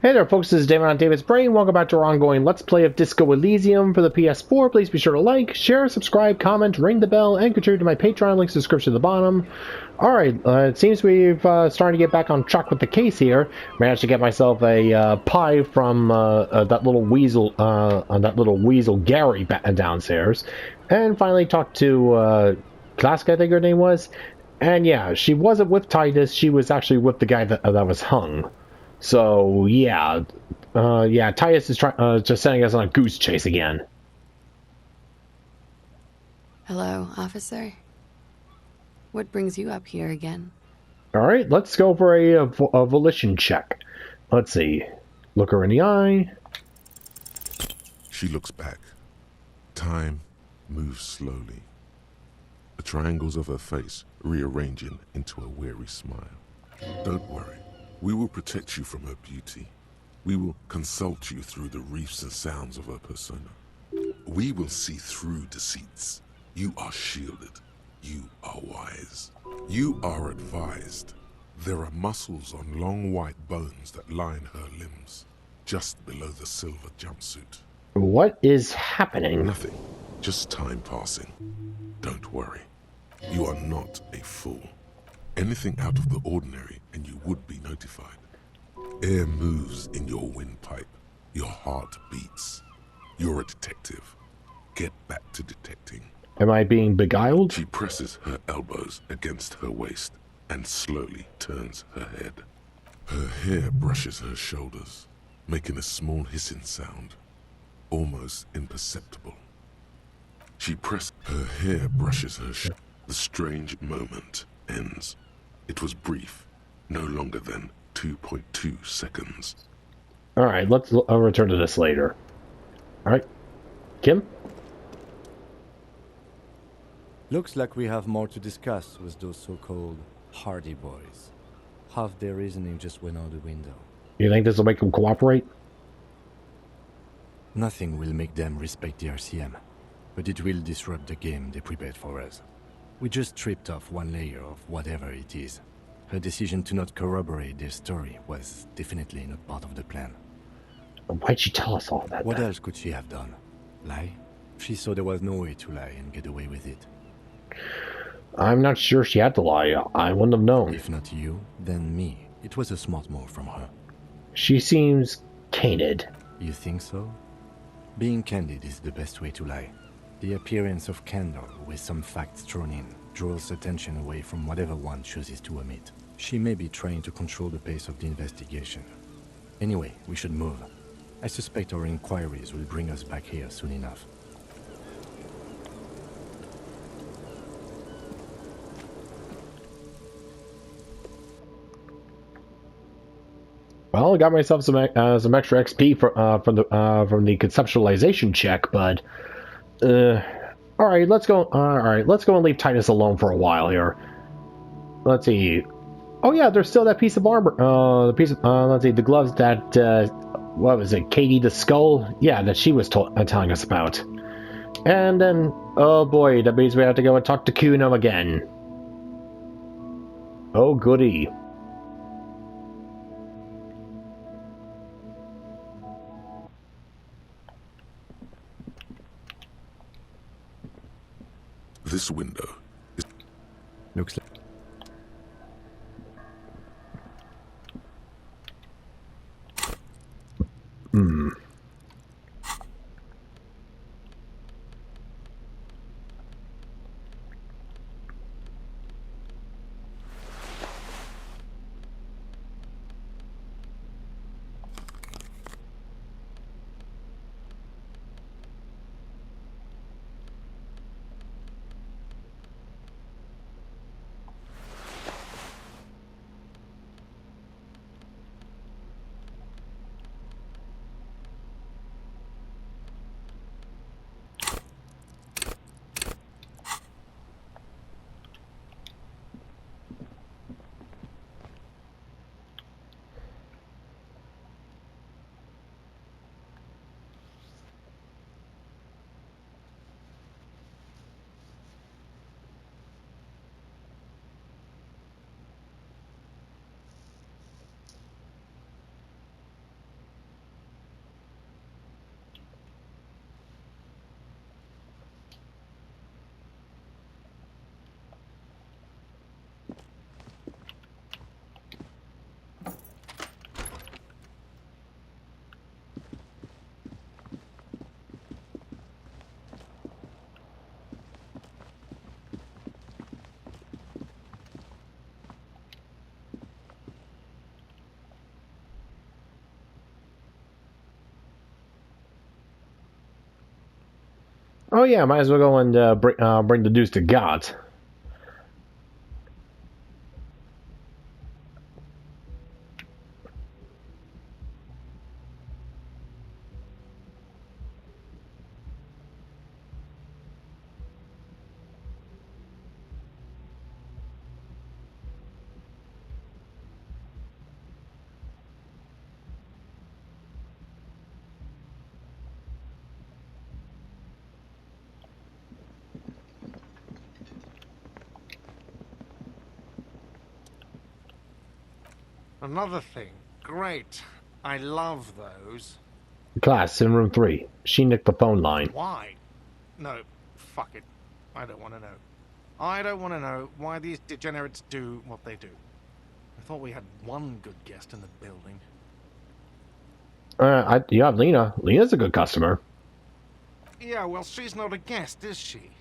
Hey there folks, this is David on David's Brain. Welcome back to our ongoing Let's Play of Disco Elysium for the PS4. Please be sure to like, share, subscribe, comment, ring the bell, and contribute to my Patreon. Links in the description at the bottom. Alright, it seems we've started to get back on track with the case here. Managed to get myself a pie from that little weasel Gary downstairs. And finally talked to Klask, I think her name was. And yeah, she wasn't with Titus, she was actually with the guy that was hung. So yeah, Titus is just sending us on a goose chase again. Hello, officer. What brings you up here again? All right, let's go for a volition check. Let's see. Look her in the eye. She looks back. Time moves slowly. The triangles of her face rearranging into a weary smile. Don't worry. We will protect you from her beauty. We will consult you through the reefs and sounds of her persona. We will see through deceits. You are shielded. You are wise. You are advised. There are muscles on long white bones that line her limbs, just below the silver jumpsuit. What is happening? Nothing. Just time passing. Don't worry. You are not a fool. Anything out of the ordinary and you would be notified. Air moves in your windpipe. Your heart beats. You're a detective. Get back to detecting. Am I being beguiled? She presses her elbows against her waist and slowly turns her head. Her hair brushes her shoulders, making a small hissing sound, almost imperceptible. She presses her hair brushes her shoulders. The strange moment ends. It was brief, no longer than 2.2 seconds. All right, I'll return to this later. All right, Kim? Looks like we have more to discuss with those so-called Hardy Boys. Half their reasoning just went out the window. You think this will make them cooperate? Nothing will make them respect the RCM, but it will disrupt the game they prepared for us. We just stripped off one layer of whatever it is. Her decision to not corroborate their story was definitely not part of the plan. Why'd she tell us all that? What else could she have done? Lie? She saw there was no way to lie and get away with it. I'm not sure she had to lie. I wouldn't have known. If not you, then me. It was a smart move from her. She seems candid. You think so? Being candid is the best way to lie. The appearance of candor with some facts thrown in draws attention away from whatever one chooses to omit. She may be trying to control the pace of the investigation. Anyway, we should move. I suspect our inquiries will bring us back here soon enough. Well, I got myself some extra XP from the conceptualization check, but all right, let's go. All right, let's go and leave Titus alone for a while here. Let's see. Oh yeah, there's still that piece of armor. Let's see, the gloves that what was it, Katie the Skull? Yeah, that she was telling us about. And then, oh boy, that means we have to go and talk to Cuno again. Oh goody. This window is... Looks like... Oh yeah, might as well go and bring the dudes to God. Another thing. Great. I love those. Class in room 3. She nicked the phone line. Why? No, fuck it. I don't want to know. I don't want to know why these degenerates do what they do. I thought we had one good guest in the building. You have Lena. Lena's a good customer. Yeah, well, she's not a guest, is she?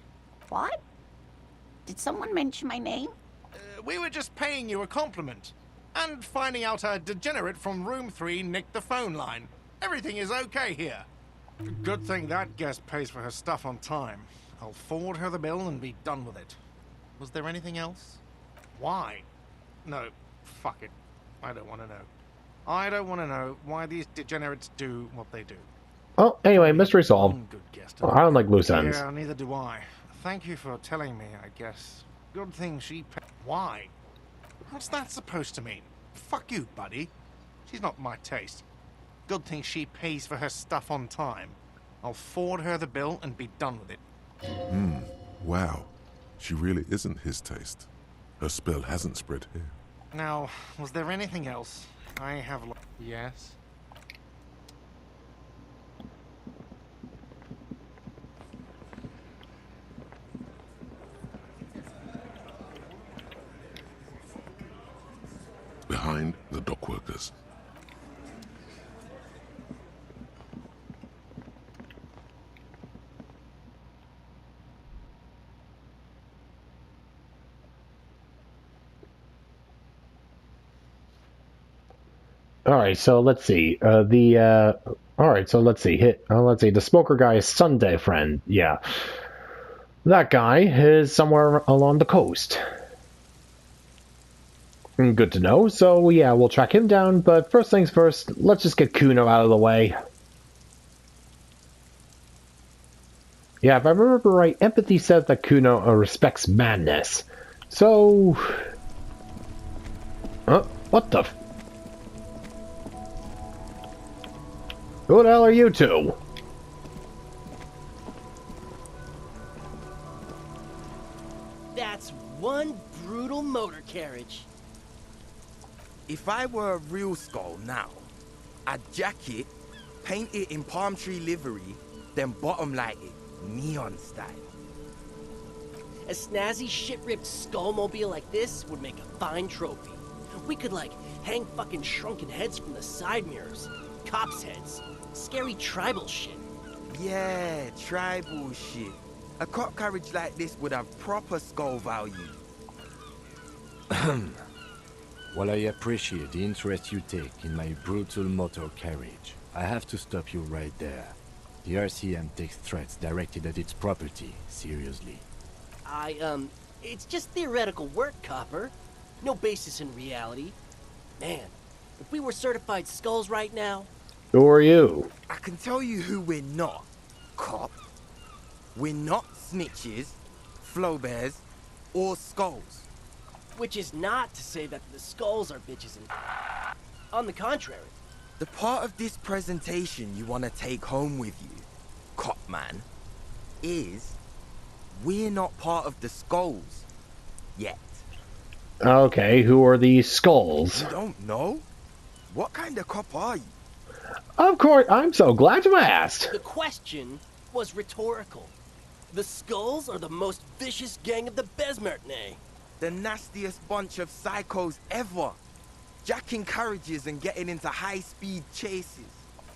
What? Did someone mention my name? We were just paying you a compliment. And finding out a degenerate from room 3 nicked the phone line. Everything is okay here. Good thing that guest pays for her stuff on time. I'll forward her the bill and be done with it. Was there anything else? Why? No, fuck it. I don't want to know. I don't want to know why these degenerates do what they do. Oh, anyway, mystery solved. One good guest. I don't like loose ends. Yeah, neither do I. Thank you for telling me, I guess. Good thing she Why? What's that supposed to mean? Fuck you, buddy. She's not my taste. Good thing she pays for her stuff on time. I'll forward her the bill and be done with it. Wow. She really isn't his taste. Her spell hasn't spread here. Now, was there anything else? I have... Yes? Behind the dock workers. Alright, so let's see. Alright, so let's see. Let's see. The smoker guy is Sunday friend. Yeah. That guy is somewhere along the coast. Good to know. So, yeah, we'll track him down, but first things first, let's just get Cuno out of the way. Yeah, if I remember right, empathy says that Cuno respects madness. So... what the... Who the hell are you two? That's one brutal motor carriage. If I were a real skull now, I'd jack it, paint it in palm tree livery, then bottom light it, neon style. A snazzy shit-ripped skullmobile like this would make a fine trophy. We could, like, hang fucking shrunken heads from the side mirrors. Cops' heads. Scary tribal shit. Yeah, tribal shit. A cop carriage like this would have proper skull value. While I appreciate the interest you take in my brutal motor carriage, I have to stop you right there. The RCM takes threats directed at its property seriously. It's just theoretical work, Copper. No basis in reality. Man, if we were certified skulls right now... Who are you? I can tell you who we're not, cop. We're not snitches, flow bears, or skulls. Which is not to say that the skulls are bitches and... On the contrary. The part of this presentation you want to take home with you, cop man, is we're not part of the skulls yet. Okay, who are these skulls? You don't know? What kind of cop are you? Of course, I'm so glad you asked. The question was rhetorical. The skulls are the most vicious gang of the Besmertne. The nastiest bunch of psychos ever. Jacking carriages and getting into high-speed chases.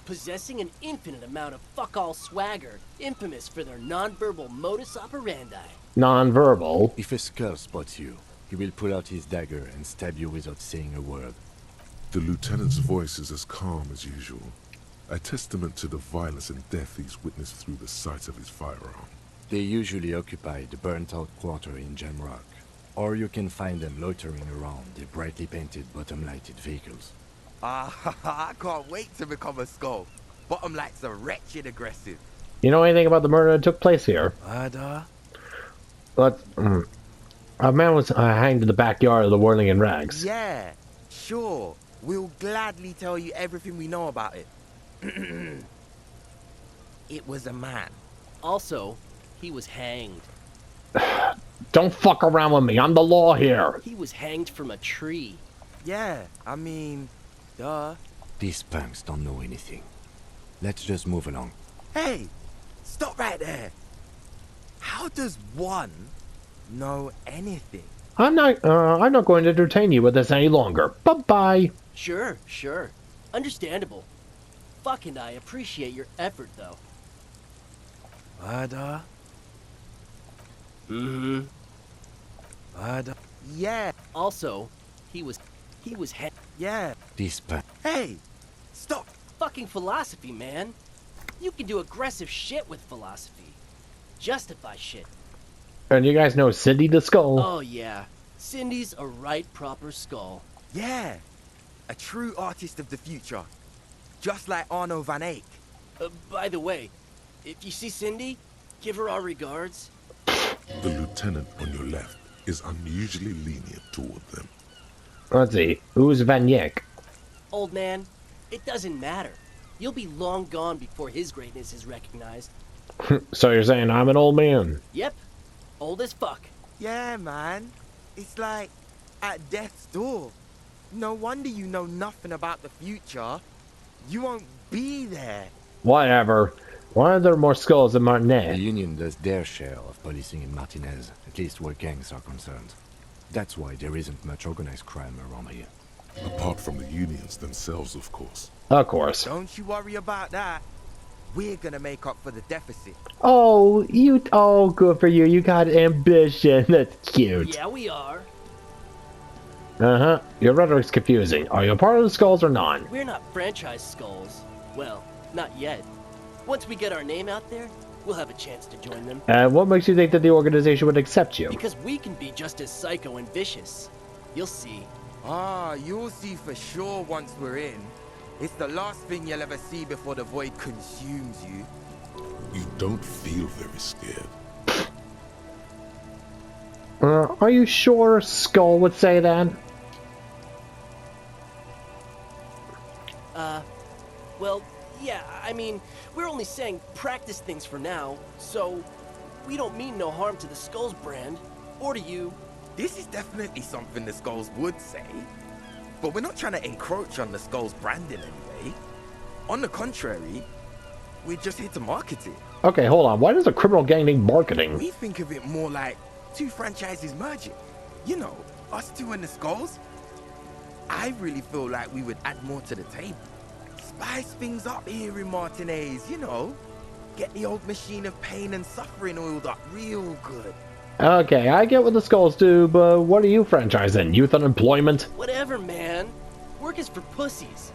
Possessing an infinite amount of fuck-all swagger, infamous for their non-verbal modus operandi. Non-verbal? If a skull spots you, he will pull out his dagger and stab you without saying a word. The lieutenant's voice is as calm as usual, a testament to the violence and death he's witnessed through the sight of his firearm. They usually occupy the burnt-out quarter in Jamrock, or you can find them loitering around the brightly painted bottom-lighted vehicles. I can't wait to become a skull. Bottom lights are wretched aggressive. You know anything about the murder that took place here? Ada? But a man was hanged in the backyard of the Whirling in Rags. Yeah, sure. We'll gladly tell you everything we know about it. It was a man. Also, he was hanged. Don't fuck around with me. I'm the law here. He was hanged from a tree. Yeah, I mean, duh. These punks don't know anything. Let's just move along. Hey, stop right there. How does one know anything? I'm not going to entertain you with this any longer. Bye-bye. Sure, sure. Understandable. Fucking I appreciate your effort, though. Ada? Mm-hmm. Ada? Yeah, Also, he was hanged. yeah. These punks. Hey, stop. Fucking philosophy, man. You can do aggressive shit with philosophy. Justify shit. And you guys know Cindy the Skull? Oh yeah, Cindy's a right proper skull. Yeah, a true artist of the future. Just like Arno van Eyck. By the way, if you see Cindy, give her our regards. The lieutenant on your left is unusually lenient toward them. Let's see. Who's Van Eyck? Old man, it doesn't matter. You'll be long gone before his greatness is recognized. So you're saying I'm an old man? Yep, old as fuck. Yeah, man. It's like at death's door. No wonder you know nothing about the future. You won't be there. Whatever. Why are there more skulls than The Martinet? Union does their share of policing in Martinez, at least where gangs are concerned. That's why there isn't much organized crime around here. Apart from the unions themselves, of course. Of course. Don't you worry about that. We're gonna make up for the deficit. Oh, good for you. You got ambition. That's cute. Yeah, we are. Uh-huh. Your rhetoric's confusing. Are you a part of the Skulls or not? We're not franchise skulls. Well, not yet. Once we get our name out there, we'll have a chance to join them. And what makes you think that the organization would accept you? Because we can be just as psycho and vicious. You'll see. Ah, you'll see for sure once we're in. It's the last thing you'll ever see before the void consumes you. You don't feel very scared. Are you sure Skull would say that? Well, yeah, I mean, we're only saying practice things for now, so we don't mean no harm to the Skulls brand, or to you. This is definitely something the Skulls would say. But we're not trying to encroach on the Skulls brand in any way. On the contrary, we're just here to market it. Okay, hold on. Why does a criminal gang need marketing? We think of it more like two franchises merging. You know, us two and the Skulls. I really feel like we would add more to the table. Spice things up here in Martinez, you know. Get the old machine of pain and suffering oiled up real good. Okay, I get what the Skulls do, but what are you franchising? Youth unemployment? Whatever, man. Work is for pussies.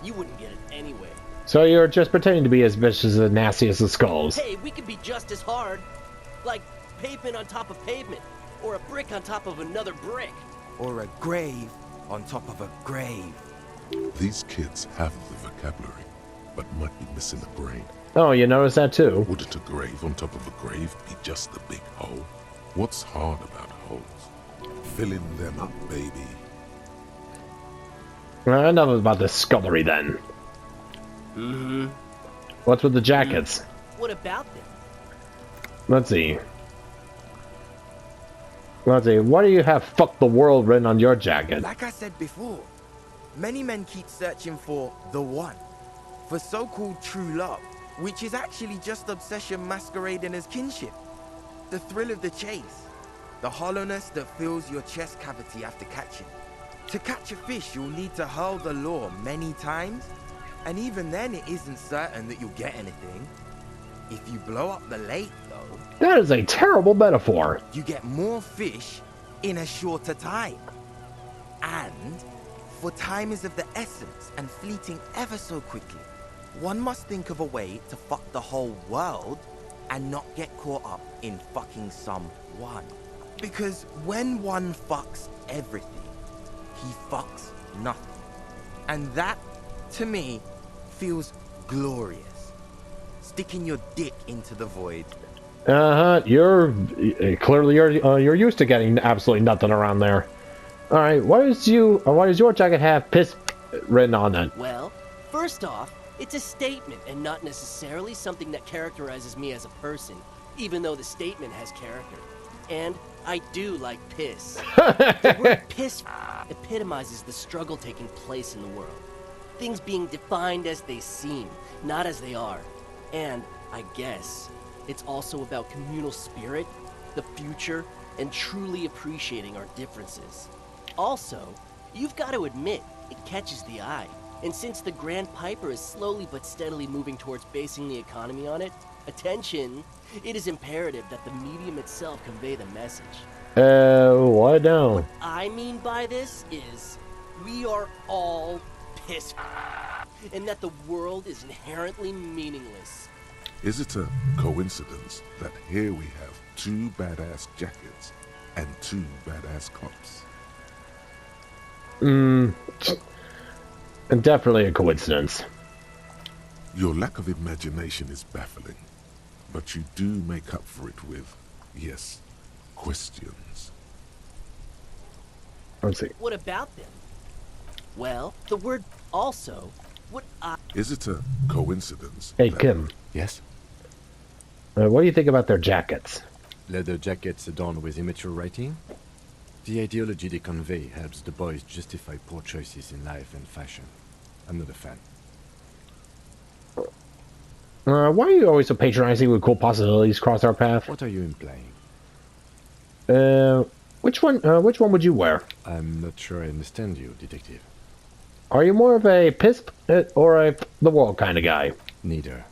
You wouldn't get it anyway. So you're just pretending to be as vicious and nasty as the Skulls. Hey, we could be just as hard. Like pavement on top of pavement, or a brick on top of another brick. Or a grave on top of a grave. These kids have the vocabulary, but might be missing a brain. Oh, you noticed that too? Wouldn't a grave on top of a grave be just a big hole? What's hard about holes? Filling them up, baby. Enough about this scullery then. Mm-hmm. What's with the jackets? What about them? Let's see. Let's see. Why do you have "fuck the world" written on your jacket? Like I said before, many men keep searching for the one. For so-called true love, which is actually just obsession masquerading as kinship. The thrill of the chase. The hollowness that fills your chest cavity after catching. To catch a fish, you'll need to hurl the lure many times. And even then, it isn't certain that you'll get anything. If you blow up the lake, though, That is a terrible metaphor. you get more fish in a shorter time. And, for time is of the essence and fleeting ever so quickly, one must think of a way to fuck the whole world and not get caught up in fucking someone. Because when one fucks everything, he fucks nothing. And that, to me, feels glorious. Sticking your dick into the void. You're clearly you're used to getting absolutely nothing around there. All right, why does your jacket have piss written on it? Well, first off, it's a statement and not necessarily something that characterizes me as a person, even though the statement has character. And I do like piss. The word piss epitomizes the struggle taking place in the world. Things being defined as they seem, not as they are. And, I guess, it's also about communal spirit, the future, and truly appreciating our differences. Also, you've got to admit, it catches the eye. And since the Grand Piper is slowly but steadily moving towards basing the economy on it, attention, it is imperative that the medium itself convey the message. What now? What I mean by this is, we are all pissed, and that the world is inherently meaningless. Is it a coincidence that here we have 2 badass jackets and 2 badass cops? Definitely a coincidence. Your lack of imagination is baffling, but you do make up for it with, yes, questions. Let's see. What about them? Well, the word also, what I... Is it a coincidence? Hey, that- Kim, Yes? what do you think about their jackets? Leather jackets adorned with immature writing? The ideology they convey helps the boys justify poor choices in life and fashion. I'm not a fan. Why are you always so patronizing when cool possibilities cross our path? What are you implying? Which one would you wear? I'm not sure I understand you, detective. Are you more of a piss or a the world kind of guy? Neither.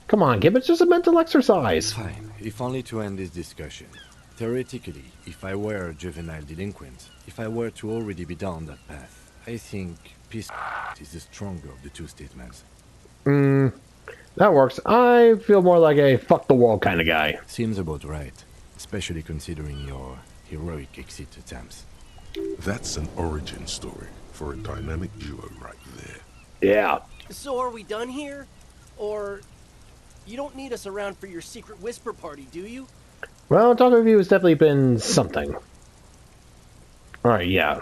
Come on, Kim, it's just a mental exercise. Fine, if only to end this discussion. Theoretically, if I were a juvenile delinquent, if I were to already be down that path, I think peace is the stronger of the two statements. That works. I feel more like a fuck the world kind of guy. Seems about right, especially considering your heroic exit attempts. That's an origin story for a dynamic duo right there. Yeah. So are we done here? Or... you don't need us around for your secret whisper party, do you? Well, talking with you has definitely been something. Alright, yeah.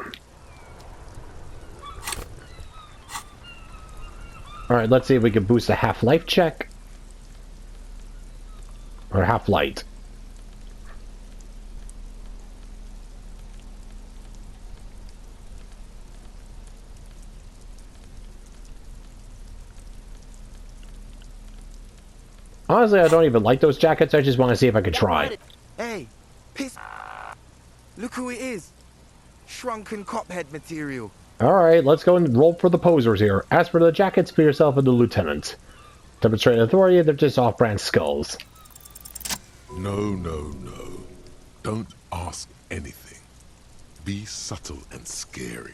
Alright, let's see if we can boost a half-life check. Or half-light. Honestly, I don't even like those jackets. I just want to see if I could try. Hey, piss. Look who it is. Shrunken cophead material. Alright, let's go and roll for the posers here. As for the jackets, for yourself and the lieutenant. Demonstrate authority, they're just off-brand skulls. No, no, no. Don't ask anything. Be subtle and scary.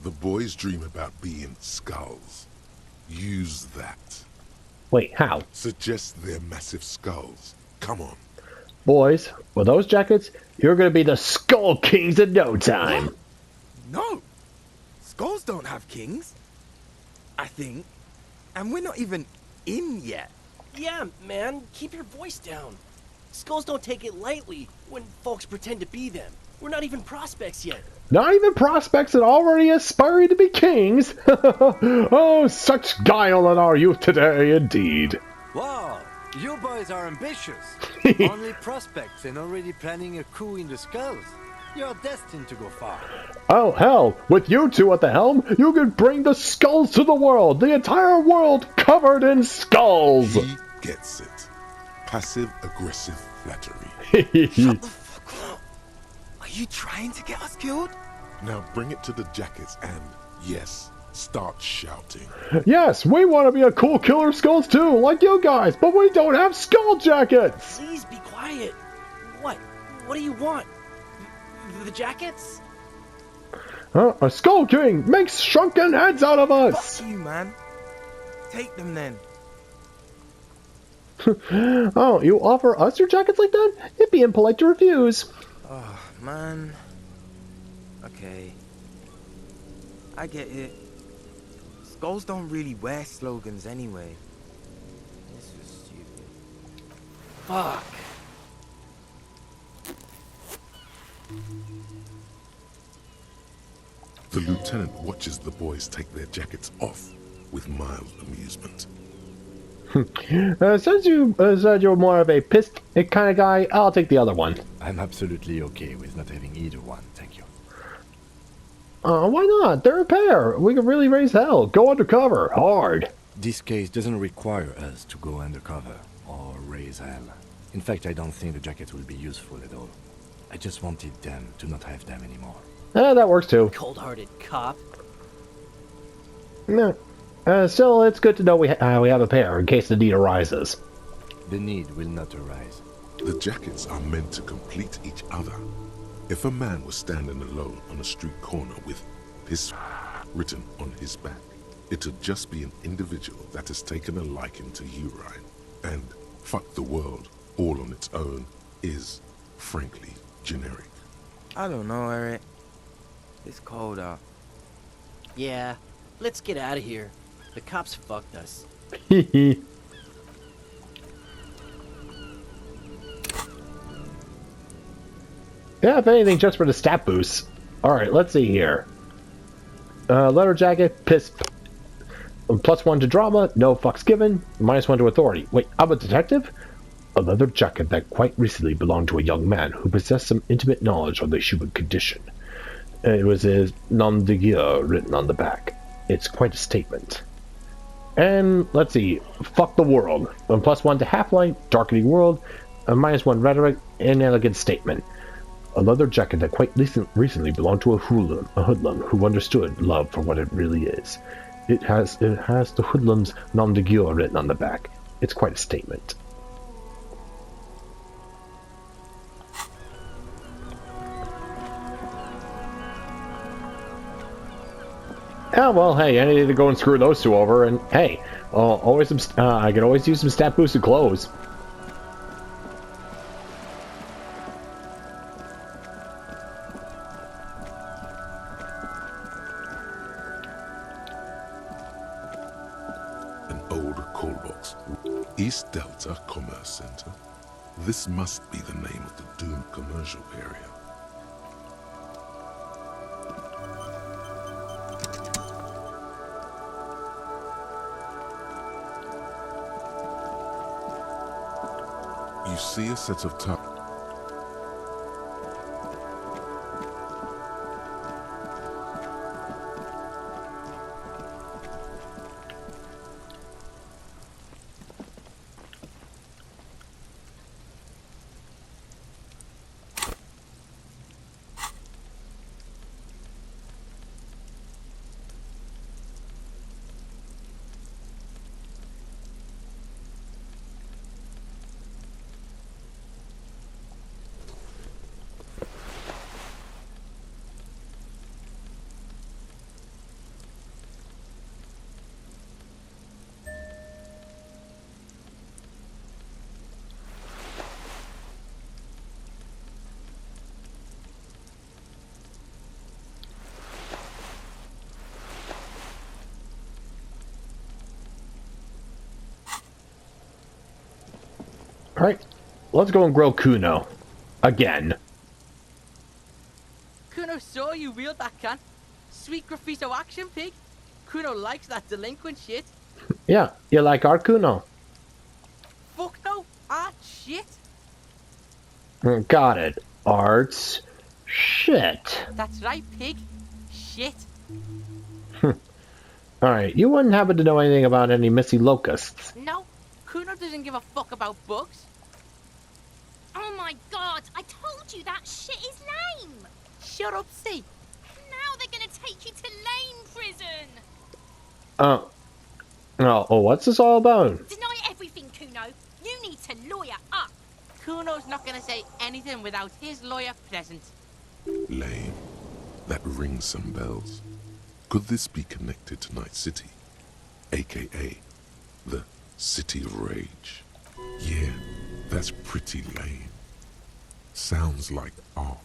The boys dream about being skulls. Use that. Wait, how? Suggest they're massive skulls. Come on. Boys, with those jackets, you're gonna be the Skull Kings in no time. What? No. Skulls don't have kings. I think. And we're not even in yet. Yeah, man, keep your voice down. Skulls don't take it lightly when folks pretend to be them. We're not even prospects yet. Not even prospects that already aspiring to be kings. Oh, such guile in our youth today, indeed. Wow, you boys are ambitious. Only prospects and already planning a coup in the skulls. You're destined to go far. Oh, hell, with you two at the helm, you could bring the skulls to the world. The entire world covered in skulls. He gets it. Passive-aggressive flattery. Shut the fuck up. Are you trying to get us killed? Now bring it to the jackets and, yes, start shouting. Yes, we want to be a cool killer skulls too, like you guys, but we don't have skull jackets. Please be quiet. What? What do you want? The jackets? Huh? A Skull King makes shrunken heads out of us. Fuck you, man. Take them then. Oh, you offer us your jackets like that? It'd be impolite to refuse. Oh, man. Okay. I get it. Skulls don't really wear slogans anyway. This was stupid. Fuck. The lieutenant watches the boys take their jackets off with mild amusement. Since you said you're more of a pissed kind of guy, I'll take the other one. I'm absolutely okay with not having either one, thank you. Why not? They're a pair. We could really raise hell. Go undercover. Hard. This case doesn't require us to go undercover or raise hell. In fact, I don't think the jacket will be useful at all. I just wanted them to not have them anymore. That works too. Cold-hearted cop. No. Still, it's good to know we have a pair in case the need arises. The need will not arise. The jackets are meant to complete each other. If a man was standing alone on a street corner with "piss" written on his back, it would just be an individual that has taken a liking to urine. And "fuck the world" all on its own is, frankly, generic. I don't know, Eric. It's cold out. Yeah, let's get out of here. The cops fucked us. Yeah, if anything, just for the stat boost. Alright, let's see here. Letter jacket, piss. +1 to drama, no fucks given. -1 to authority. Wait, I'm a detective? A leather jacket that quite recently belonged to a young man who possessed some intimate knowledge of the human condition. It was his nom de guerre written on the back. It's quite a statement. And let's see, fuck the world. +1 to half-light, darkening world, -1 rhetoric, inelegant statement. A leather jacket that quite recently belonged to a hoodlum who understood love for what it really is. It has the hoodlum's nom de guerre written on the back. It's quite a statement. Yeah, well, hey, I need to go and screw those two over, and hey, always some, I could always use some stat boosted clothes. An old call box. East Delta Commerce Center. This must be the name of the doomed commercial area. You see a set of Alright, let's go and grill Cuno. Again. Cuno saw you reeled that can. Sweet graffito action, pig. Cuno likes that delinquent shit. Yeah, you like our Cuno? Fuck no, art shit. Got it. Arts. Shit. That's right, pig. Shit. Alright, you wouldn't happen to know anything about any missing locusts? No, Cuno doesn't give a fuck about bugs. Oh my god, I told you that shit is lame! Shut up, see. Now they're gonna take you to lame prison! What's this all about? Deny everything, Cuno. You need to lawyer up. Cuno's not gonna say anything without his lawyer present. Lame. That rings some bells. Could this be connected to Night City, aka the City of Rage? Yeah, that's pretty lame. Sounds like art.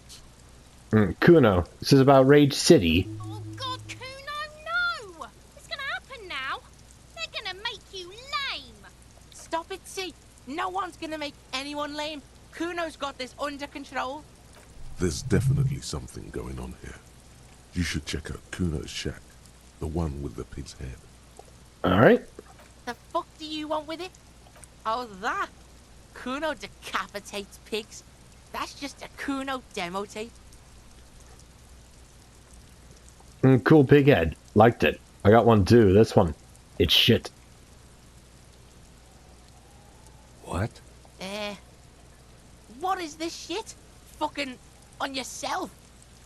Cuno, this is about Rage City. Oh God, Cuno, no! It's gonna happen now. They're gonna make you lame. Stop it, see? No one's gonna make anyone lame. Kuno's got this under control. There's definitely something going on here. You should check out Cuno's shack, the one with the pig's head. Alright. The fuck do you want with it? Oh, that? Kuno decapitates pigs. That's just a Kuno demo tape. Cool pig head. Liked it. I got one too. This one. It's shit. What? What is this shit? Fucking on yourself.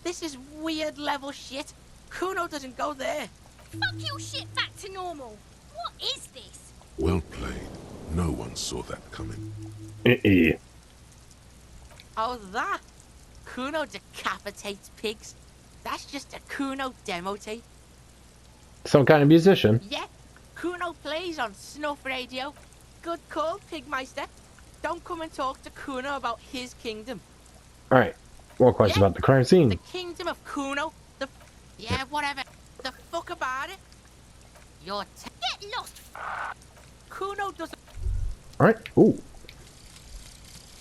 This is weird level shit. Kuno doesn't go there. Fuck your shit back to normal. What is this? Well played. No one saw that coming. Oh, that? Kuno decapitates pigs. That's just a Kuno demo tape. Some kind of musician. Yeah, Kuno plays on Snuff Radio. Good call, Pigmeister. Don't come and talk to Kuno about his kingdom. Alright. More questions about the crime scene. The kingdom of Kuno? Yeah, whatever. The fuck about it? You're Get lost! Kuno doesn't... Alright. Ooh.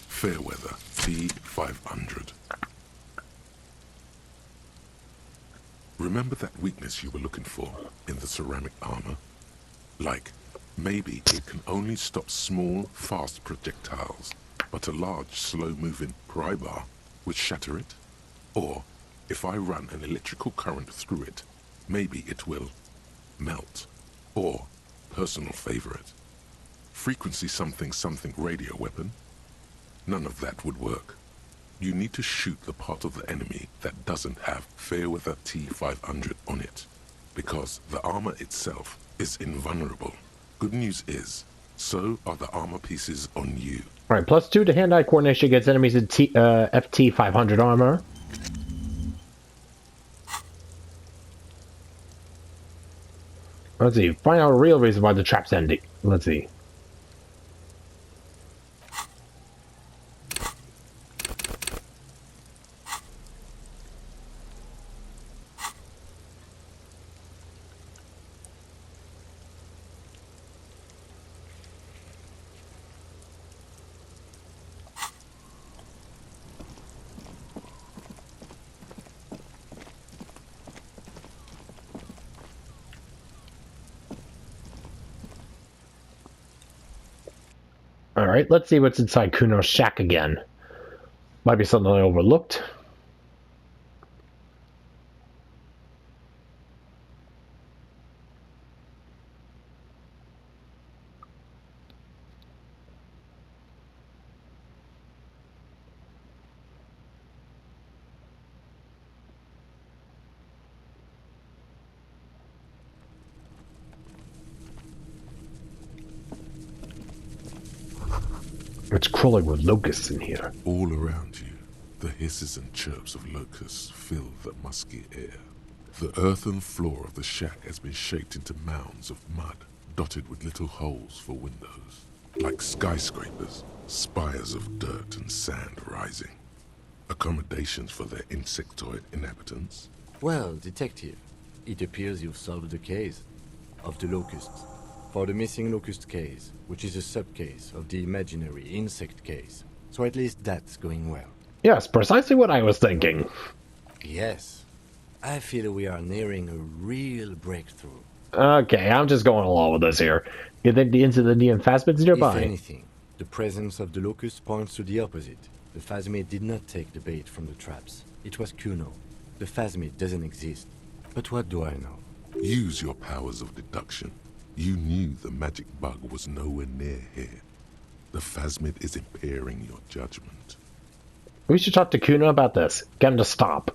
Fairweather T500. Remember that weakness you were looking for in the ceramic armor? Like, maybe it can only stop small, fast projectiles, but a large, slow-moving pry bar would shatter it? Or, if I run an electrical current through it, maybe it will melt. Or, personal favorite, frequency something something radio weapon? None of that would work. You need to shoot the part of the enemy that doesn't have Fairweather T500 on it, because the armor itself is invulnerable. Good news is, so are the armor pieces on you. Alright, +2 to hand-eye coordination against enemies in FT 500 armor. Let's see. Find out a real reason why the trap's ending. Let's see. Alright, let's see what's inside Cuno's shack again. Might be something I overlooked. It's crawling with locusts in here. All around you, the hisses and chirps of locusts fill the musky air. The earthen floor of the shack has been shaped into mounds of mud, dotted with little holes for windows. Like skyscrapers, spires of dirt and sand rising. Accommodations for their insectoid inhabitants. Well, Detective, it appears you've solved the case of the Locusts. For the missing Locust case, which is a sub-case of the imaginary insect case. So at least that's going well. Yes, precisely what I was thinking. Yes. I feel we are nearing a real breakthrough. Okay, I'm just going along with this here. You think the incident and Phasmid's nearby? If anything, the presence of the Locust points to the opposite. The Phasmid did not take the bait from the traps. It was Cuno. The Phasmid doesn't exist. But what do I know? Use your powers of deduction. You knew the magic bug was nowhere near here. The Phasmid is impairing your judgment. We should talk to Cuno about this. Get him to stop.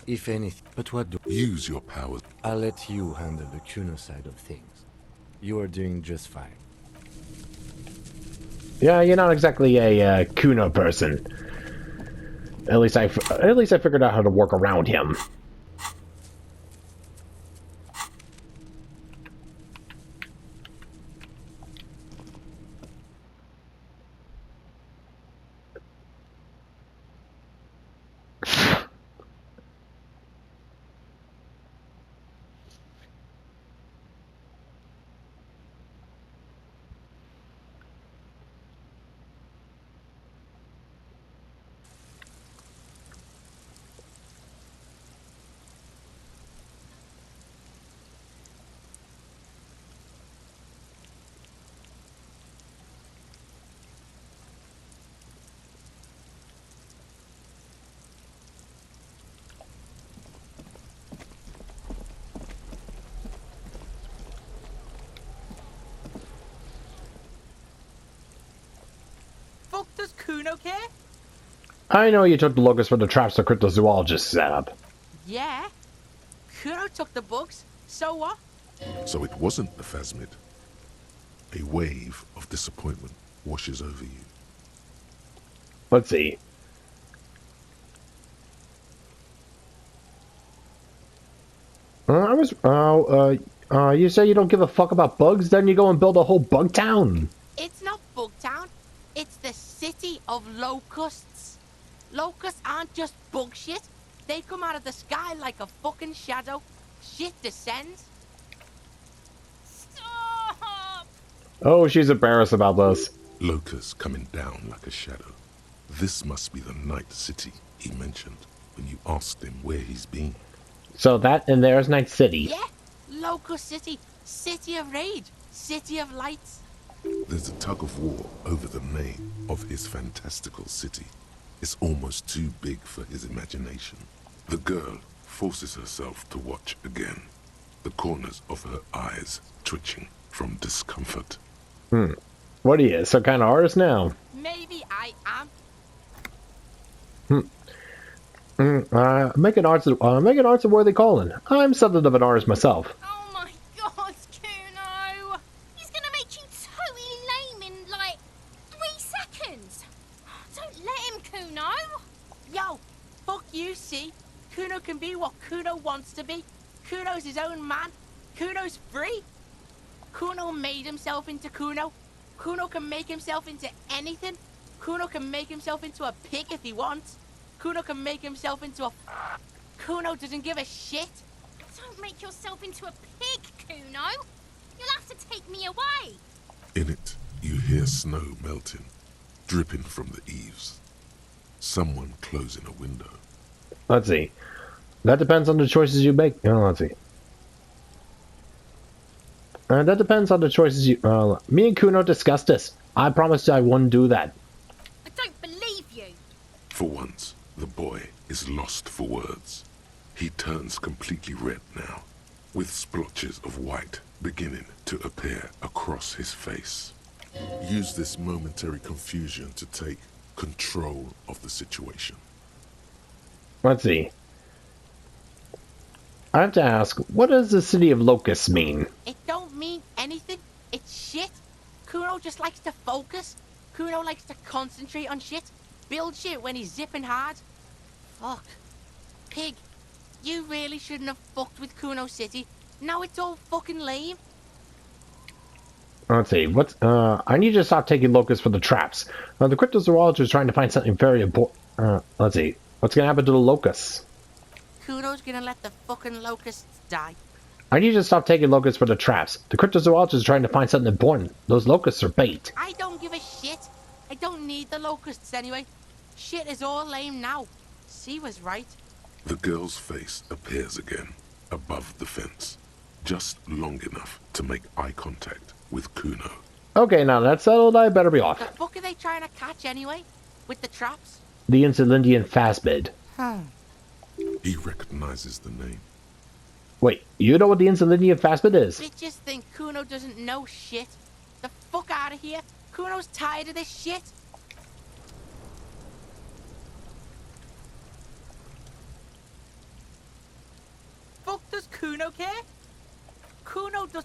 If anything, but what do... Use your powers. I'll let you handle the Cuno side of things. You are doing just fine. Yeah, you're not exactly a Cuno person. At least I figured out how to work around him. Cuno care? I know you took the Locusts for the traps the cryptozoologist set up. Yeah. Cuno took the bugs. So what? So it wasn't a phasmid. A wave of disappointment washes over you. Let's see. You say you don't give a fuck about bugs, then you go and build a whole bug town. It's not Bugtown. It's the city of Locusts. Locusts aren't just bug shit. They come out of the sky like a fucking shadow. Shit descends. Stop! Oh, she's embarrassed about this. Locusts coming down like a shadow. This must be the Night City he mentioned when you asked him where he's been. So that and there's Night City. Yeah, Locust City. City of rage. City of lights. There's a tug of war over the name of his fantastical city. It's almost too big for his imagination. The girl forces herself to watch again, the corners of her eyes twitching from discomfort. What are you, some kind of artist now? Maybe I am. Make an art's a worthy calling. I'm something of an artist myself. Oh my god, Cuno! He's gonna make you totally lame in, like, 3 seconds! Don't let him, Cuno! Yo, fuck you, see? Cuno can be what Cuno wants to be. Cuno's his own man. Cuno's free. Cuno made himself into Cuno. Cuno can make himself into anything. Cuno can make himself into a pig if he wants. Cuno can make himself into a... Cuno doesn't give a shit. Don't make yourself into a pig, Cuno! You'll have to take me away! In it, you hear snow melting, dripping from the eaves. Someone closing a window. Let's see. That depends on the choices you make. Let's see. That depends on the choices you... me and Cuno discussed this. I promised I wouldn't do that. I don't believe you! For once, the boy is lost for words. He turns completely red now, with splotches of white beginning to appear across his face. Use this momentary confusion to take control of the situation. Let's see. I have to ask, what does the city of Locusts mean? It don't mean anything. It's shit. Cuno just likes to focus. Cuno likes to concentrate on shit. Build shit when he's zipping hard. Fuck. Pig, you really shouldn't have fucked with Cuno City. Now it's all fucking lame. Let's see. I need you to stop taking Locusts for the traps. The cryptozoologist is trying to find something very important. Let's see. What's going to happen to the Locusts? Cuno's gonna let the fucking Locusts die. I need you to stop taking Locusts for the traps. The cryptozoologist is trying to find something important. Those Locusts are bait. I don't give a shit. I don't need the Locusts anyway. Shit is all lame now. C was right. The girl's face appears again, above the fence, just long enough to make eye contact with Cuno. Okay, now that's settled, I better be off. The fuck are they trying to catch anyway? With the traps? The Insulindian Phasmid. He recognizes the name. Wait, you know what the Insulindian Phasmid is? Bitches think Cuno doesn't know shit. The fuck out of here. Cuno's tired of this shit. Fuck does Cuno care? Cuno does...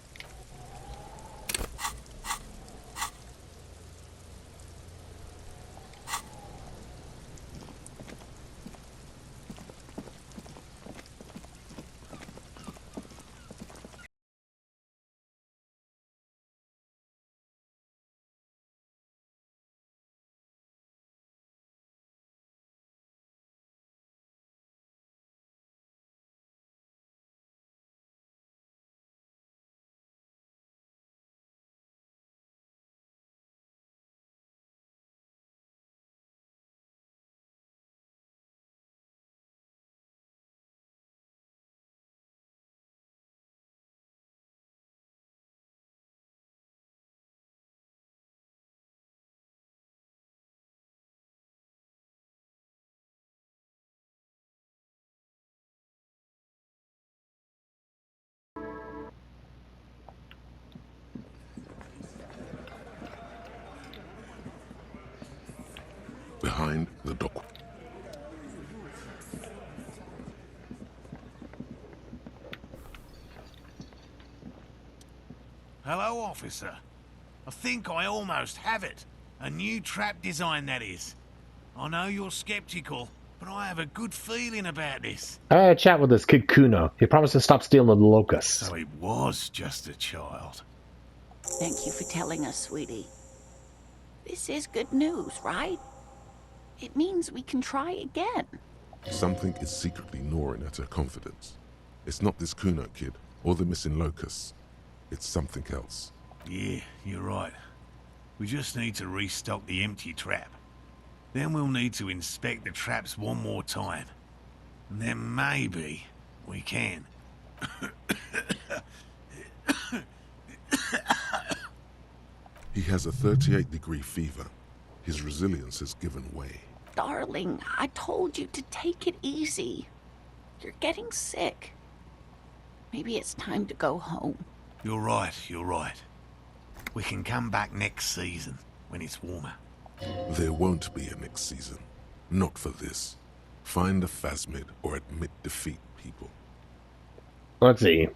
go, officer. I think I almost have it. A new trap design, that is. I know you're skeptical, but I have a good feeling about this. I had a chat with this kid Cuno. He promised to stop stealing the Locusts. So it was just a child. Thank you for telling us, sweetie. This is good news, right? It means we can try again. Something is secretly gnawing at her confidence. It's not this Cuno kid or the missing Locusts. It's something else. Yeah, you're right. We just need to restock the empty trap. Then we'll need to inspect the traps one more time. And then maybe we can. He has a 38-degree fever. His resilience has given way. Darling, I told you to take it easy. You're getting sick. Maybe it's time to go home. You're right, you're right. We can come back next season, when it's warmer. There won't be a next season. Not for this. Find the Phasmid or admit defeat, people. Let's see.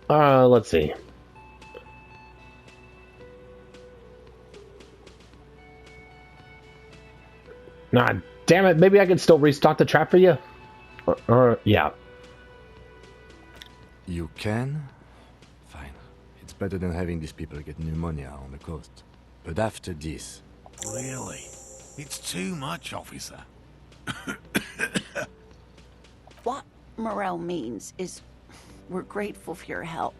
Let's see. Nah, damn it. Maybe I can still restock the trap for you? Or yeah. You can? Fine. It's better than having these people get pneumonia on the coast. But after this... Really? It's too much, officer. What Morel means is we're grateful for your help.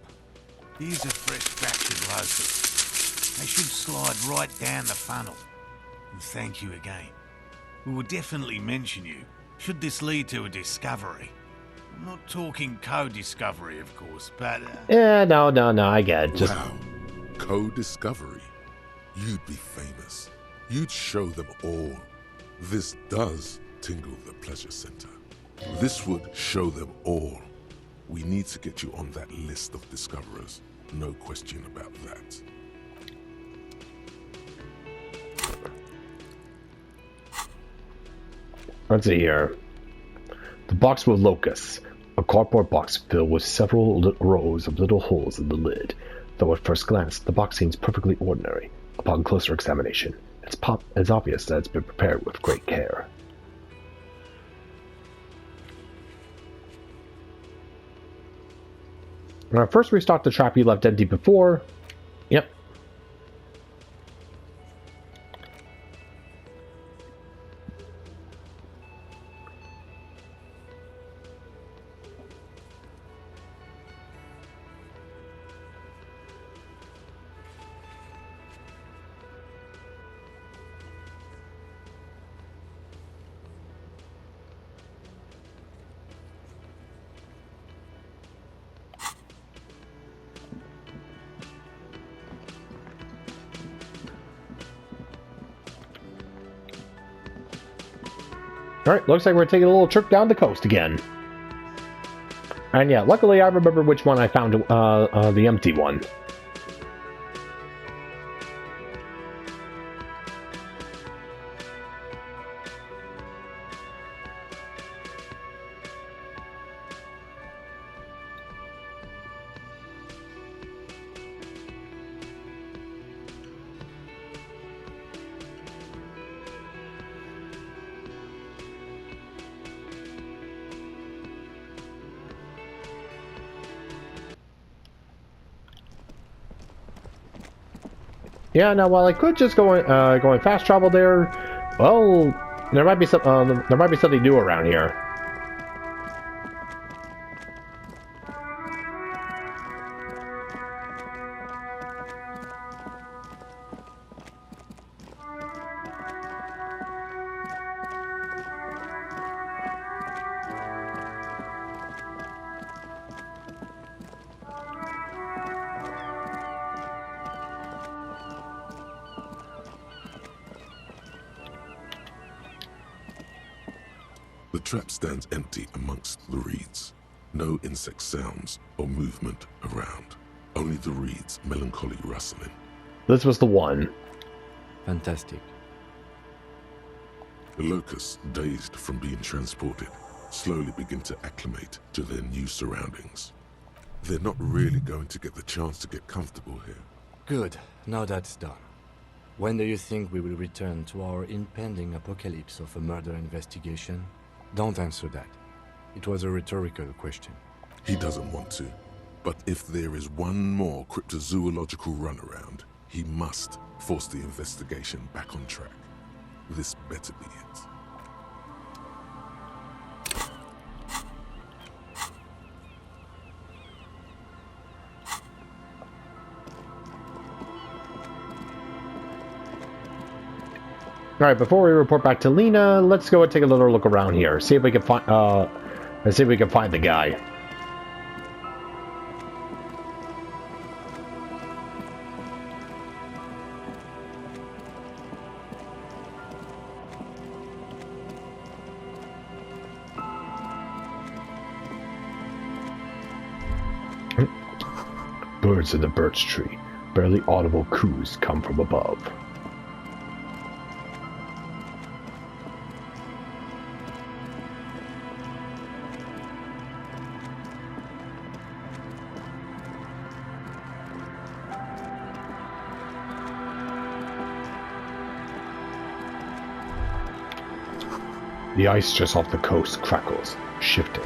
Here's a fresh batch of Locusts. They should slide right down the funnel. And thank you again. We will definitely mention you, should this lead to a discovery. I'm not talking co-discovery, of course, but... Yeah, no, I get it. Just... Wow. Co-discovery. You'd be famous. You'd show them all. This does tingle the pleasure center. This would show them all. We need to get you on that list of discoverers. No question about that. Let's see here. The box with locusts. A cardboard box filled with several rows of little holes in the lid. Though at first glance, the box seems perfectly ordinary. Upon closer examination, it's obvious that it's been prepared with great care. When I first restocked the trap you left empty before. Yep. Alright, looks like we're taking a little trip down the coast again. And yeah, luckily I remember which one I found, the empty one. Yeah, now while I could just going fast travel there, well, there might be something new around here. The trap stands empty amongst the reeds. No insect sounds or movement around. Only the reeds' melancholy rustling. This was the one. Fantastic. The Locusts, dazed from being transported, slowly begin to acclimate to their new surroundings. They're not really going to get the chance to get comfortable here. Good. Now that's done. When do you think we will return to our impending apocalypse of a murder investigation? Don't answer that. It was a rhetorical question. He doesn't want to, but if there is one more cryptozoological runaround, he must force the investigation back on track. This better be it. Alright, before we report back to Lena, let's go and take a little look around here. See if we can find let's see if we can find the guy. Birds in the birch tree. Barely audible coos come from above. The ice just off the coast crackles, shifting.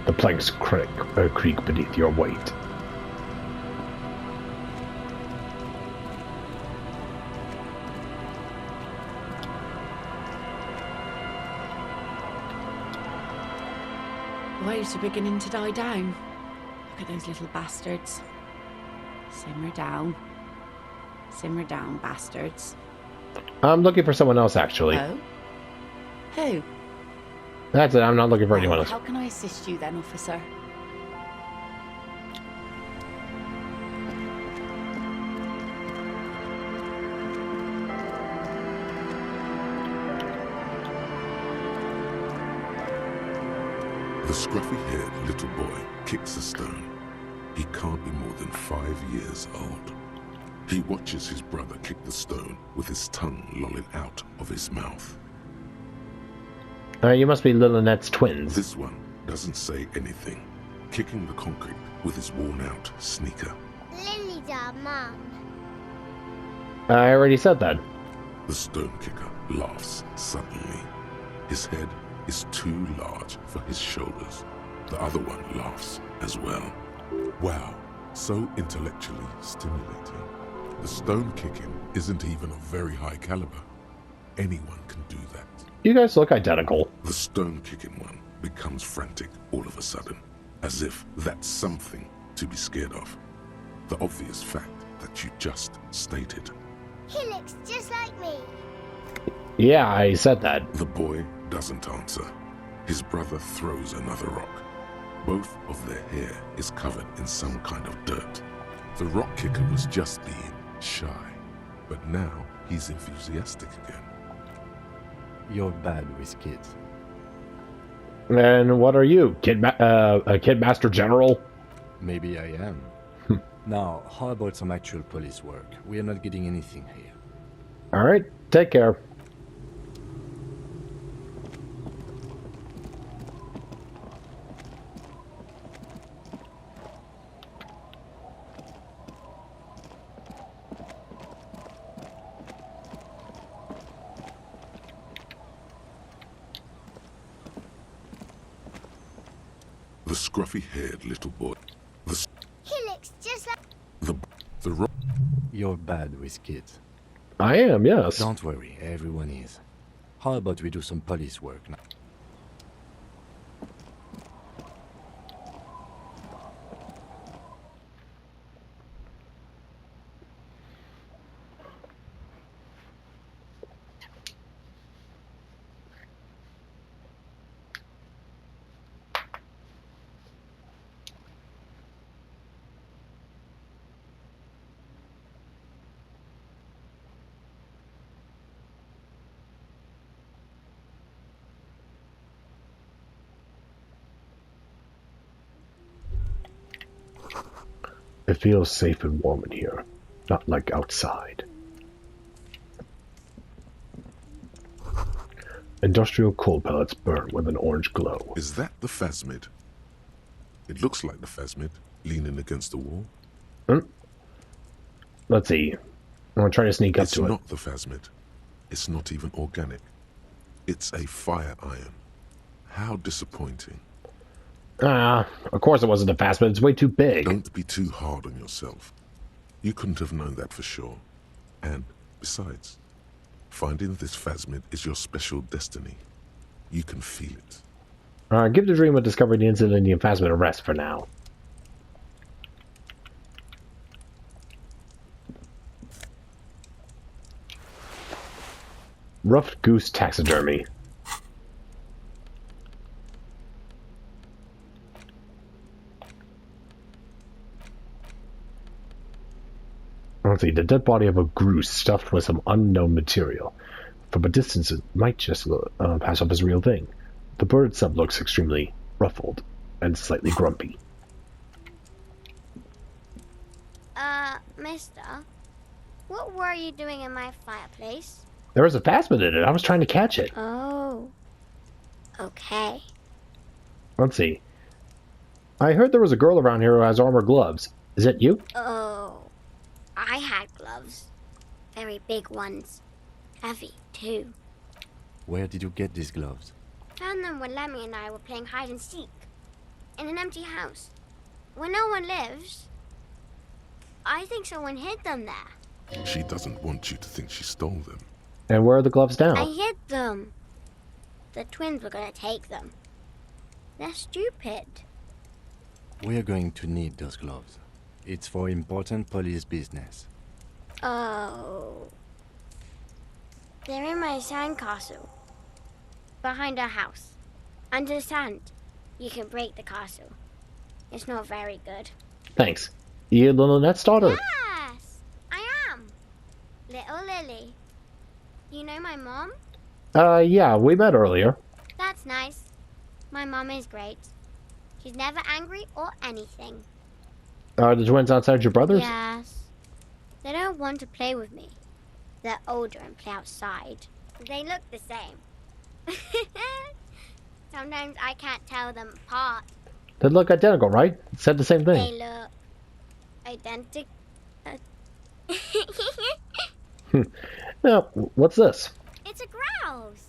The planks creak beneath your weight. The waves are beginning to die down. Look at those little bastards. Simmer down. Simmer down, bastards. I'm looking for someone else, actually. Oh? Who? That's it, I'm not looking for anyone else. How can I assist you then, officer? The scruffy-haired little boy kicks a stone. He can't be more than 5 years old. He watches his brother kick the stone with his tongue lolling out of his mouth. You must be Lil Annette's twins. This one doesn't say anything, kicking the concrete with his worn-out sneaker. Lily's our mum. I already said that. The stone kicker laughs suddenly. His head is too large for his shoulders. The other one laughs as well. Wow, so intellectually stimulating. The stone kicking isn't even of very high caliber. Anyone can do that. You guys look identical. The stone kicking one becomes frantic all of a sudden, as if that's something to be scared of. The obvious fact that you just stated. He looks just like me. Yeah, I said that. The boy doesn't answer. His brother throws another rock. Both of their hair is covered in some kind of dirt. The rock kicker was just being shy, but now he's enthusiastic again. You're bad with kids. And what are you, a Kid Master General? Maybe I am. Now, how about some actual police work? We are not getting anything here. Alright, take care. The scruffy-haired little boy. He looks just like... The rock. You're bad with kids. I am, yes. Don't worry, everyone is. How about we do some police work now? It feels safe and warm in here, not like outside. Industrial coal pellets burn with an orange glow. Is that the phasmid? It looks like the phasmid, leaning against the wall. Let's see. I'm gonna try to sneak up It's to it. not the phasmid. It's not even organic. It's a fire iron. How disappointing. Of course it wasn't a fast, but it's way too big. Don't be too hard on yourself. You couldn't have known that for sure. And besides, finding this phasmid is your special destiny. You can feel it. Give the dream of discovering the incident in Phasmid a rest for now. Ruffed goose taxidermy. Let's see, the dead body of a goose stuffed with some unknown material. From a distance, it might just pass off as a real thing. The bird itself looks extremely ruffled and slightly grumpy. Mister, what were you doing in my fireplace? There was a phasmid in it. I was trying to catch it. Oh. Okay. Let's see. I heard there was a girl around here who has armor gloves. Is it you? Oh. I had gloves. Very big ones. Heavy, too. Where did you get these gloves? Found them when Lemmy and I were playing hide and seek. In an empty house. Where no one lives. I think someone hid them there. She doesn't want you to think she stole them. And where are the gloves now? I hid them. The twins were gonna take them. They're stupid. We're going to need those gloves. It's for important police business. Oh. They're in my sandcastle. Behind our house. Understand? You can break the castle. It's not very good. Thanks. You little Net's daughter? Yes! I am. Little Lily. You know my mom? Yeah, we met earlier. That's nice. My mom is great. She's never angry or anything. Are the twins outside your brothers? Yes. They don't want to play with me. They're older and play outside. They look the same. Sometimes I can't tell them apart. They look identical, right? Said the same They thing. look identical. Now, what's this? It's a grouse.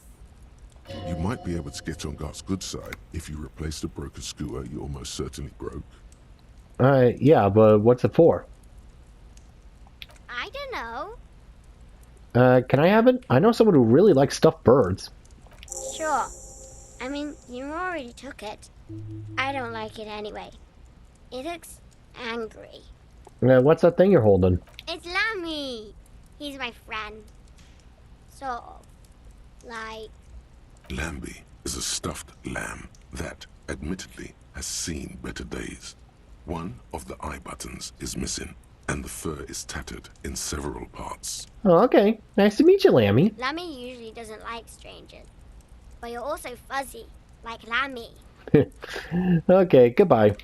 You might be able to get on Garth's good side if you replace the broken skewer you almost certainly broke. Yeah, but what's it for? I don't know. Can I have it? I know someone who really likes stuffed birds. Sure. I mean, you already took it. I don't like it anyway. It looks angry. What's that thing you're holding? It's Lammy. He's my friend. Sort of. Like... Lambie is a stuffed lamb that, admittedly, has seen better days. One of the eye buttons is missing, and the fur is tattered in several parts. Oh, okay. Nice to meet you, Lammy. Lammy usually doesn't like strangers. But you're also fuzzy, like Lammy. Okay, goodbye. Bye!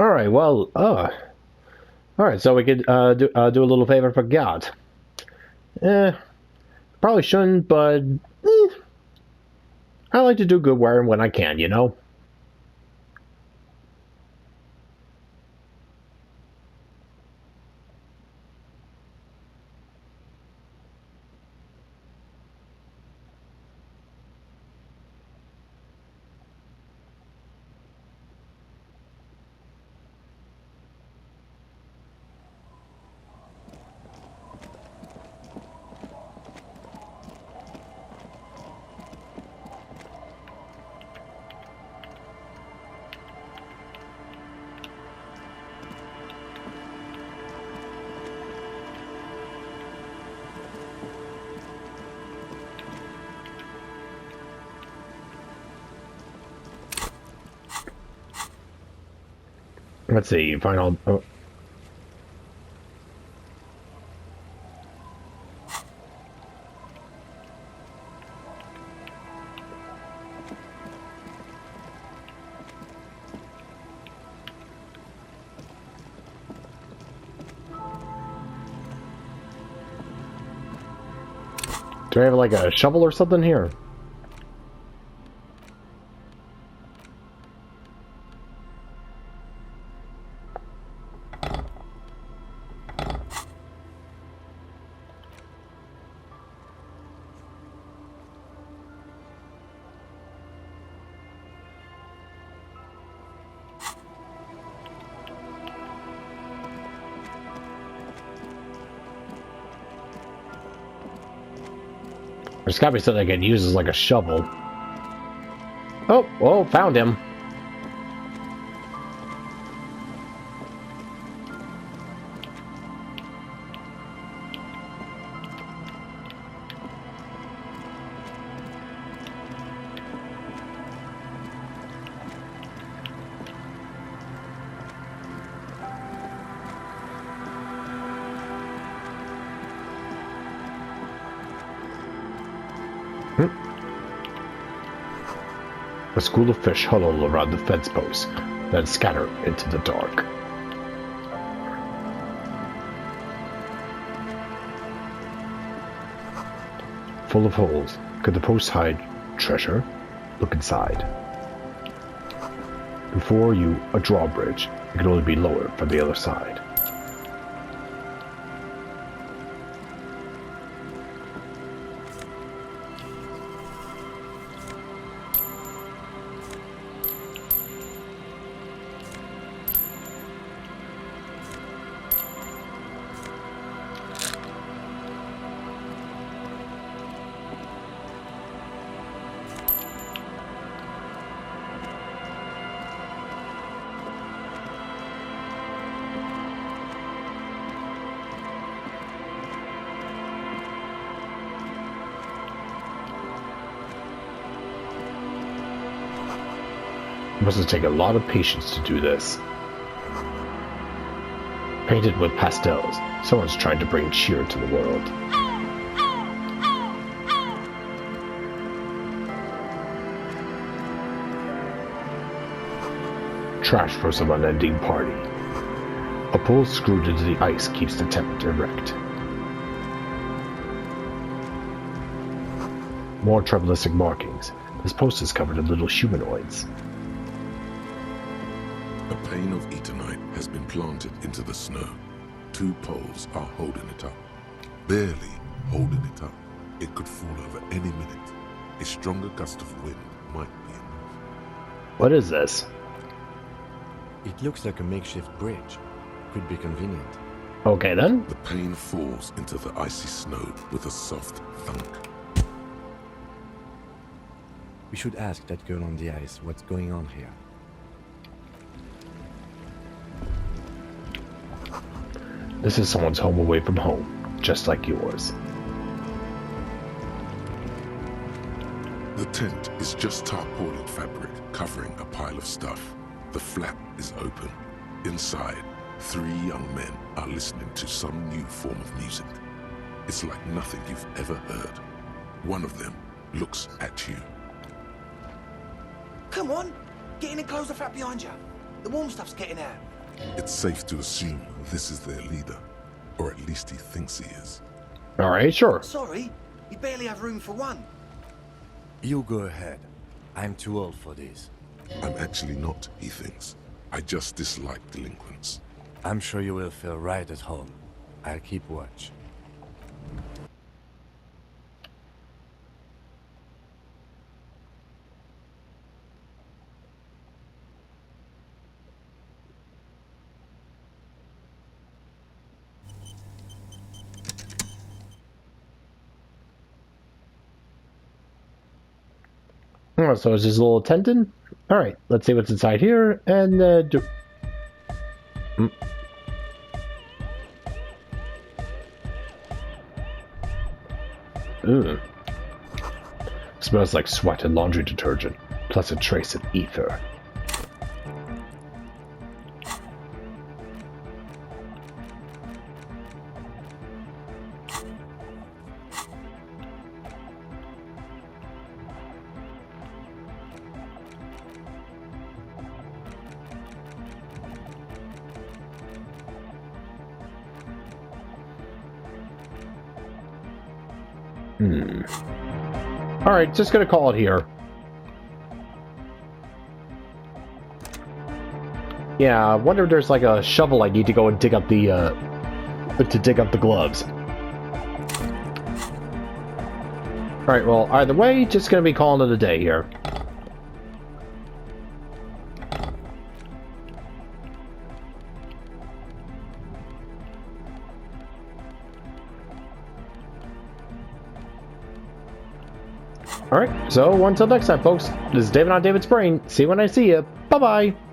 Alright, well, alright, so we could do a little favor for God. Probably shouldn't, but I like to do good work when I can, you know? Let's see, find all... Oh. Do I have like a shovel or something here? There's gotta be something I can use as like a shovel. Oh, whoa, found him. A school of fish huddle around the fence post, then scatter into the dark. Full of holes. Could the post hide treasure? Look inside. Before you, a drawbridge. It can only be lowered from the other side. It must take a lot of patience to do this. Painted with pastels, someone's trying to bring cheer to the world. Trash for some unending party. A pole screwed into the ice keeps the tent erect. More tribalistic markings. This post is covered in little humanoids. A pane of Eternite has been planted into the snow. 2 poles are holding it up. Barely holding it up. It could fall over any minute. A stronger gust of wind might be enough. What is this? It looks like a makeshift bridge. Could be convenient. Okay then. The pane falls into the icy snow with a soft thunk. We should ask that girl on the ice what's going on here. This is someone's home away from home, just like yours. The tent is just tarpaulin fabric covering a pile of stuff. The flap is open. Inside, 3 young men are listening to some new form of music. It's like nothing you've ever heard. One of them looks at you. Come on! Get in and close the flap behind you. The warm stuff's getting out. It's safe to assume this is their leader. Or at least he thinks he is. Alright, sure. Sorry, we barely have room for one. You go ahead. I'm too old for this. I'm actually not, he thinks. I just dislike delinquents. I'm sure you will feel right at home. I'll keep watch. Oh, so it's just a little tendon? Alright, let's see what's inside here, and do... Smells like sweat and laundry detergent, plus a trace of ether. Alright, just gonna call it here. Yeah, I wonder if there's like a shovel I need to go and dig up the, to dig up the gloves. Alright, well, either way, just gonna be calling it a day here. Alright, so until next time, folks, this is David on David's Brain. See you when I see you. Bye-bye!